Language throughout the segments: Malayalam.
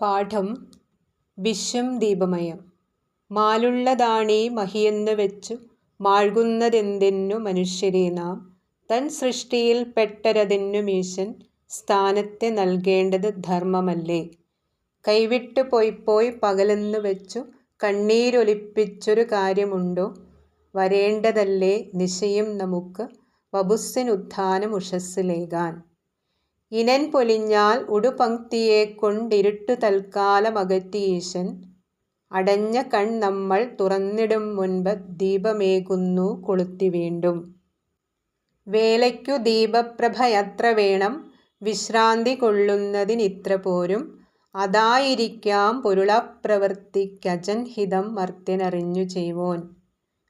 പാഠം വിശ്വം ദീപമയം. മാലുള്ളതാണീ മഹിയെന്നു വെച്ചു മാഴ്കുന്നതെന്തെന്നു മനുഷ്യരെ നാം. തൻ സൃഷ്ടിയിൽ പെട്ടരതിന്നു മീശൻ സ്ഥാനത്തെ നൽകേണ്ടത് ധർമ്മമല്ലേ. കൈവിട്ടു പോയ്പോയ് പകലെന്നു വെച്ചു കണ്ണീരൊലിപ്പിച്ചൊരു കാര്യമുണ്ടോ. വരേണ്ടതല്ലേ നിശയും നമുക്ക് വപുസ്സിനുത്ഥാനം ഉഷസ്സിലേകാൻ. ഇനൻ പൊലിഞ്ഞാൽ ഉടുപംക്തിയെക്കൊണ്ടിരുട്ടു തൽക്കാലമകറ്റി ഈശൻ. അടഞ്ഞ കൺ നമ്മൾ തുറന്നിടും മുൻപ് ദീപമേകുന്നു കൊളുത്തി വീണ്ടും. വേലയ്ക്കു ദീപപ്രഭയത്ര വേണം, വിശ്രാന്തി കൊള്ളുന്നതിനിത്ര പോരും. അതായിരിക്കാം പൊരുളപ്രവൃത്തിക്കജൻഹിതം മർത്യനറിഞ്ഞു ചെയ്വോൻ.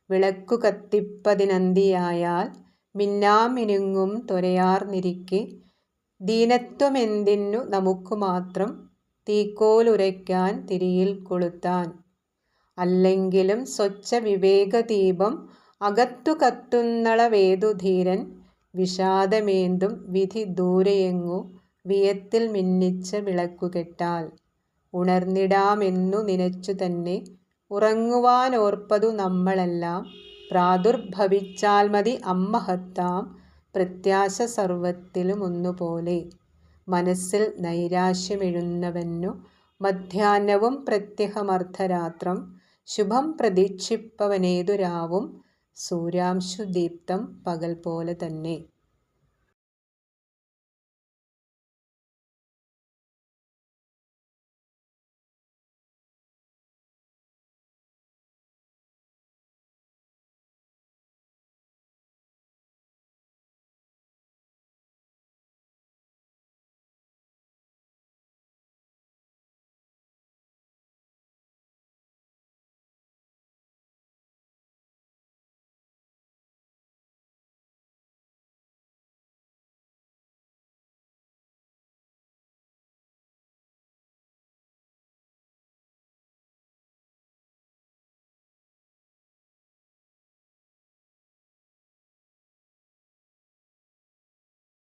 വിളക്കു കത്തിപ്പതിനന്തിയായാൽ മിന്നാമിനുങ്ങും ത്വരയാർന്നിരിക്കെ, ദീനത്വമെന്തിന്നു നമുക്കു മാത്രം തീക്കോലുരയ്ക്കാൻ തിരിയിൽ കൊളുത്താൻ. അല്ലെങ്കിലും സ്വച്ഛ വിവേകദീപം അകത്തു കത്തുന്നളവേതു ധീരൻ. വിഷാദമേന്തും വിധി ദൂരെയെങ്ങോ വിയത്തിൽ മിന്നിച്ച വിളക്കുകെട്ടാൽ. ഉണർന്നിടാമെന്നു നിനച്ചു തന്നെ ഉറങ്ങുവാനോർപ്പതു നമ്മളെല്ലാം. പ്രാദുർഭവിച്ചാൽ മതി അമ്മഹത്താം പ്രത്യാശ സർവത്തിലും ഒന്നുപോലെ. മനസ്സിൽ നൈരാശ്യമെഴുന്നവന്നു മധ്യാഹ്നവും പ്രത്യഹമർദ്ധരാത്രം. ശുഭം പ്രതീക്ഷിപ്പവനേതു രാവും സൂര്യാംശുദീപ്തം പകൽ പോലെ തന്നെ.